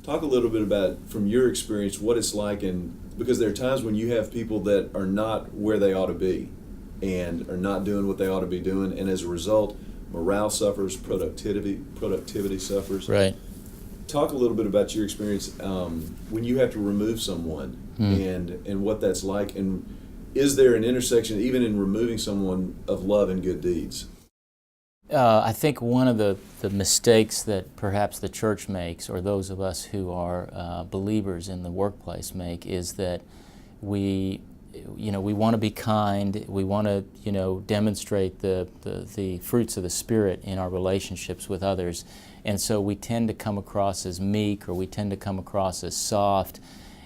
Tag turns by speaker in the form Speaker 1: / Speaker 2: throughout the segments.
Speaker 1: Talk a little bit about, from your experience, what it's like, because there are times when you have people that are not where they ought to be and are not doing what they ought to be doing, and as a result, morale suffers, productivity suffers.
Speaker 2: Right.
Speaker 1: Talk a little bit about your experience when you have to remove someone and what that's like, and is there an intersection, even in removing someone, of love and good deeds?
Speaker 2: I think one of the mistakes that perhaps the church makes, or those of us who are believers in the workplace make, is that we want to be kind, we want to, demonstrate the fruits of the Spirit in our relationships with others, and so we tend to come across as meek, or we tend to come across as soft,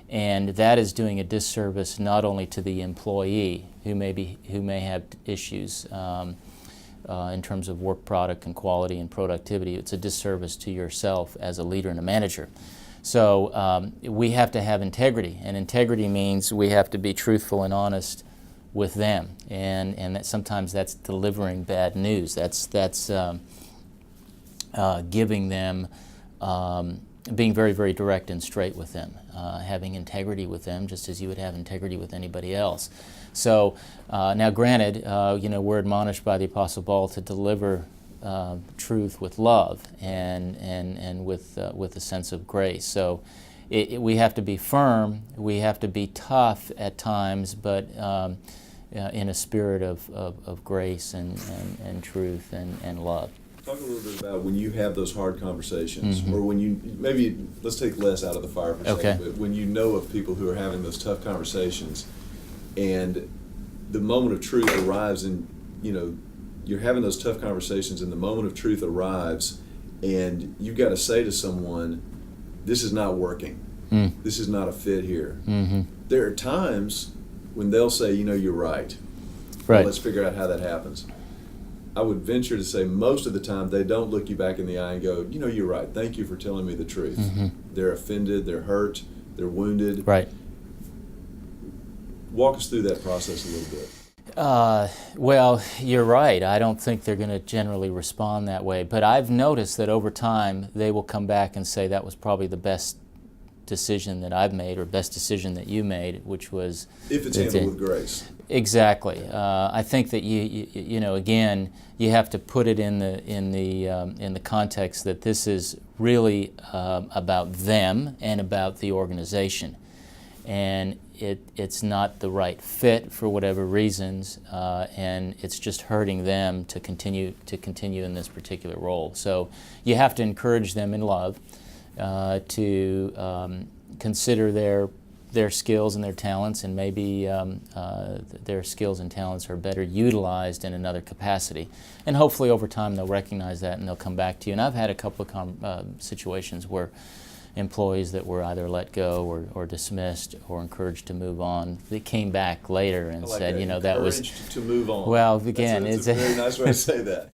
Speaker 2: and that is doing a disservice not only to the employee who may have issues in terms of work product and quality and productivity. It's a disservice to yourself as a leader and a manager. So we have to have integrity, and integrity means we have to be truthful and honest with them, and that sometimes that's delivering bad news. That's giving them, being very, very direct and straight with them, having integrity with them just as you would have integrity with anybody else. So now granted, we're admonished by the Apostle Paul to deliver truth with love and with a sense of grace. So we have to be firm, we have to be tough at times, but in a spirit of grace and truth and love.
Speaker 1: Talk a little bit about when you have those hard conversations, or when you, maybe let's take Les out of the fire for a second, but when you know of people who are having those tough conversations and the moment of truth arrives, and you're having those tough conversations and the moment of truth arrives and you've got to say to someone, this is not working, this is not a fit here. There are times when they'll say, you're right. Well, let's figure out how that happens. I would venture to say most of the time they don't look you back in the eye and go, you're right, thank you for telling me the truth. They're offended, they're hurt, they're wounded.
Speaker 2: Right.
Speaker 1: Walk us through that process a little bit.
Speaker 2: Well, you're right. I don't think they're going to generally respond that way. But I've noticed that over time they will come back and say that was probably the best decision that I've made, or best decision that you made, which was...
Speaker 1: If it's handled with grace.
Speaker 2: Exactly. I think that again, you have to put it in the context that this is really about them and about the organization, and it's not the right fit for whatever reasons, and it's just hurting them to continue in this particular role. So you have to encourage them in love to consider their skills and their talents, and maybe their skills and talents are better utilized in another capacity. And hopefully over time they'll recognize that and they'll come back to you. And I've had a couple of situations where employees that were either let go or dismissed or encouraged to move on, they came back later and said, that was...
Speaker 1: Encouraged to move on.
Speaker 2: Well, again,
Speaker 1: it's a very nice way to say that.